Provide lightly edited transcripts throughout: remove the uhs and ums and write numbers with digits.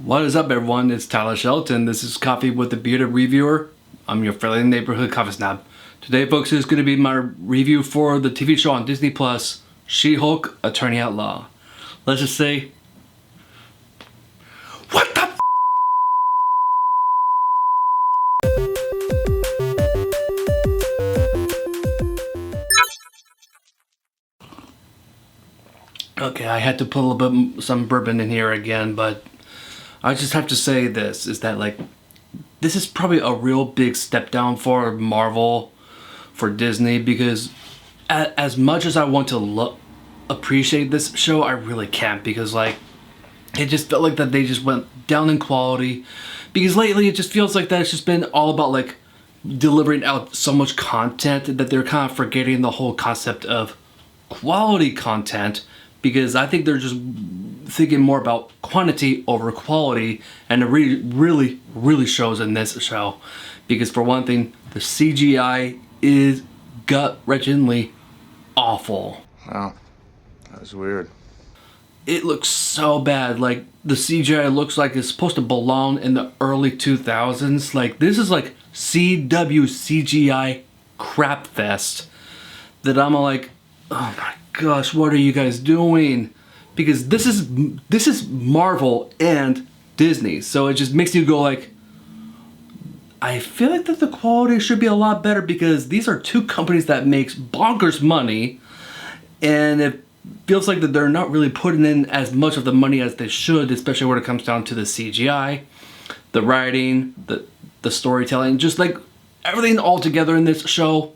What is up, everyone? It's Tyler Shelton. This is Coffee with the Bearded Reviewer. I'm your friendly neighborhood coffee snob. Today, folks, is going to be my review for the TV show on Disney Plus, She-Hulk: Attorney at Law. Let's just say, what the Okay, I had to put a little bit some bourbon in here again, but I just have to say this, is that this is probably a real big step down for Marvel, for Disney, because as much as I want to appreciate this show, I really can't, because it just felt like that they just went down in quality, because lately it just feels like that it's just been all about delivering out so much content that they're kind of forgetting the whole concept of quality content, because I think they're just thinking more about quantity over quality, and it really shows in this show. Because for one thing, the CGI is gut-wrenchingly awful. Wow, that was weird. It looks so bad. The CGI looks like it's supposed to belong in the early 2000s. This is CW CGI crap fest that I'm like, oh my gosh, what are you guys doing? Because this is Marvel and Disney, so it just makes you go I feel like that the quality should be a lot better, because these are two companies that makes bonkers money, and it feels like that they're not really putting in as much of the money as they should, especially when it comes down to the CGI, the writing, the storytelling, just everything all together in this show.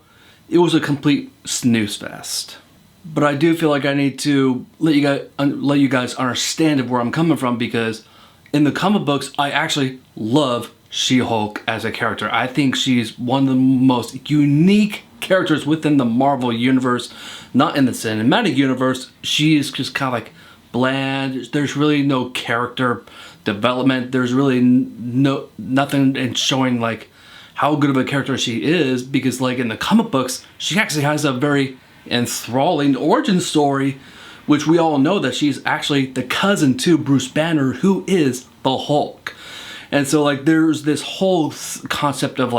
It was a complete snooze fest. But I do feel like I need to let you guys understand where I'm coming from, because in the comic books, I actually love She-Hulk as a character. I think she's one of the most unique characters within the Marvel universe. Not in the cinematic universe. She is just kind of bland. There's really no character development. There's really nothing in showing how good of a character she is, because in the comic books, she actually has a very enthralling origin story, which we all know that she's actually the cousin to Bruce Banner, who is the Hulk. And so there's this whole concept of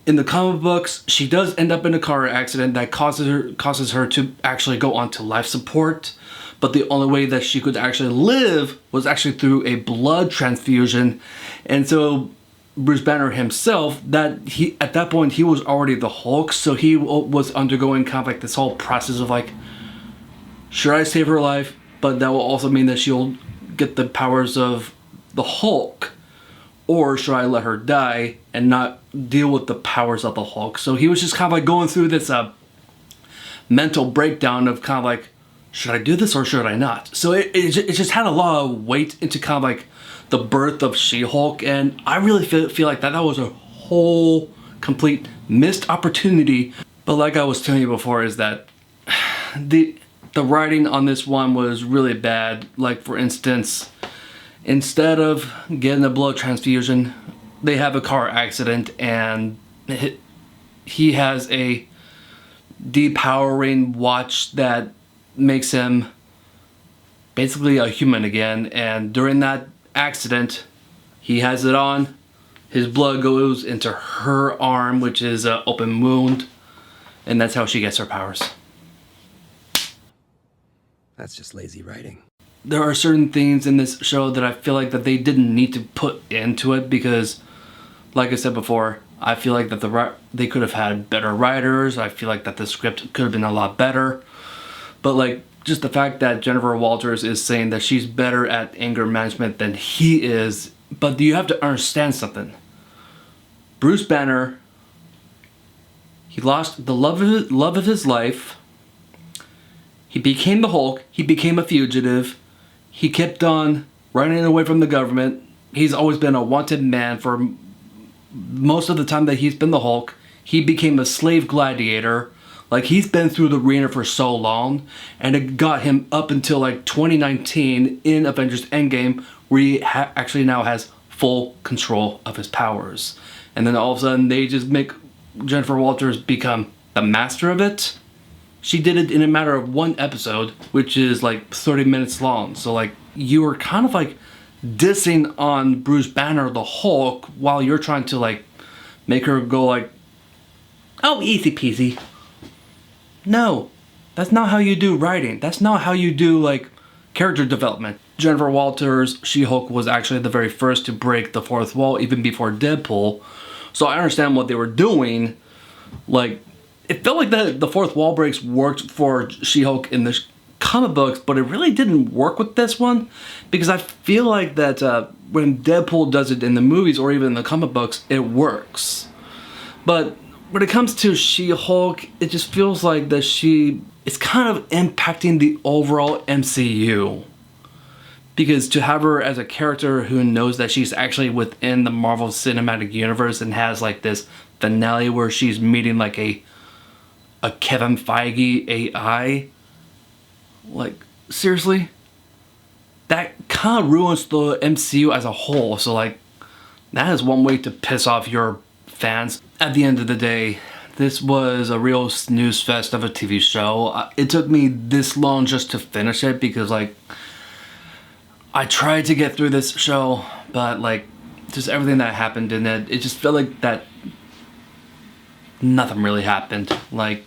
in the comic books, she does end up in a car accident that causes her to actually go onto life support, but the only way that she could actually live was actually through a blood transfusion. And so Bruce Banner himself, at that point he was already the Hulk, so he was undergoing kind of this whole process of should I save her life, but that will also mean that she'll get the powers of the Hulk, or should I let her die and not deal with the powers of the Hulk? So he was just kind of going through this mental breakdown of kind of should I do this or should I not? So it just had a lot of weight into kind of the birth of She-Hulk, and I really feel like that was a whole complete missed opportunity. But like I was telling you before, is that the writing on this one was really bad. For instance, instead of getting a blood transfusion, they have a car accident, and he has a depowering watch that makes him basically a human again, and during that accident, he has it on, his blood goes into her arm, which is an open wound, and that's how she gets her powers. That's just lazy writing. There are certain things in this show that I feel like that they didn't need to put into it, because like I said before, I feel like that they could have had better writers. I feel like that the script could have been a lot better, but just the fact that Jennifer Walters is saying that she's better at anger management than he is. But you have to understand something. Bruce Banner, he lost the love of his life. He became the Hulk. He became a fugitive. He kept on running away from the government. He's always been a wanted man for most of the time that he's been the Hulk. He became a slave gladiator. He's been through the arena for so long, and it got him up until 2019 in Avengers Endgame, where he actually now has full control of his powers. And then all of a sudden they just make Jennifer Walters become the master of it. She did it in a matter of one episode, which is 30 minutes long. So you were kind of dissing on Bruce Banner, the Hulk, while you're trying to like make her go like, oh, easy peasy. No, that's not how you do writing. That's not how you do like character development. Jennifer Walters' She-Hulk was actually the very first to break the fourth wall, even before Deadpool. So I understand what they were doing. Like, it felt like the fourth wall breaks worked for She-Hulk in the comic books, but it really didn't work with this one, because I feel like that when Deadpool does it in the movies or even in the comic books, it works. But when it comes to She-Hulk, it just feels like that it's kind of impacting the overall MCU. Because to have her as a character who knows that she's actually within the Marvel Cinematic Universe and has like this finale where she's meeting like a Kevin Feige AI, like seriously, that kind of ruins the MCU as a whole. So like, that is one way to piss off your fans. At the end of the day, this was a real snooze fest of a TV show. It took me this long just to finish it because like, I tried to get through this show, but like, just everything that happened in it, it just felt like that nothing really happened. Like,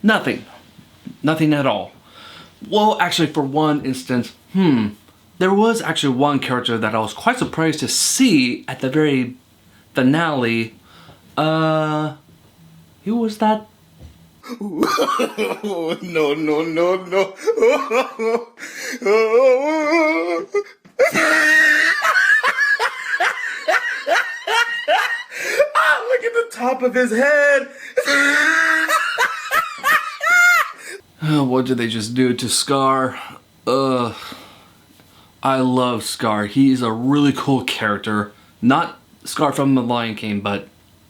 nothing at all. Well, actually, for one instance, there was actually one character that I was quite surprised to see at the very finale. Who was that? No, no, no, no. Look at the top of his head. What did they just do to Scar? I love Scar. He's a really cool character. Not Scar from The Lion King, but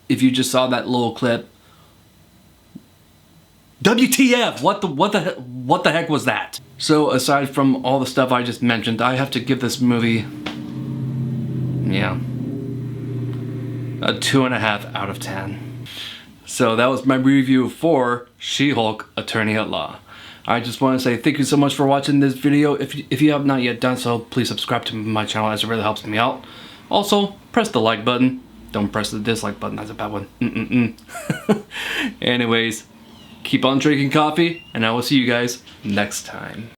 if you just saw that little clip, WTF? What the heck was that? So aside from all the stuff I just mentioned, I have to give this movie, yeah, a 2.5 out of 10. So that was my review for She-Hulk Attorney at Law. I just want to say thank you so much for watching this video. If you have not yet done so, please subscribe to my channel as it really helps me out. Also, press the like button. Don't press the dislike button, that's a bad one. Anyways, keep on drinking coffee, and I will see you guys next time.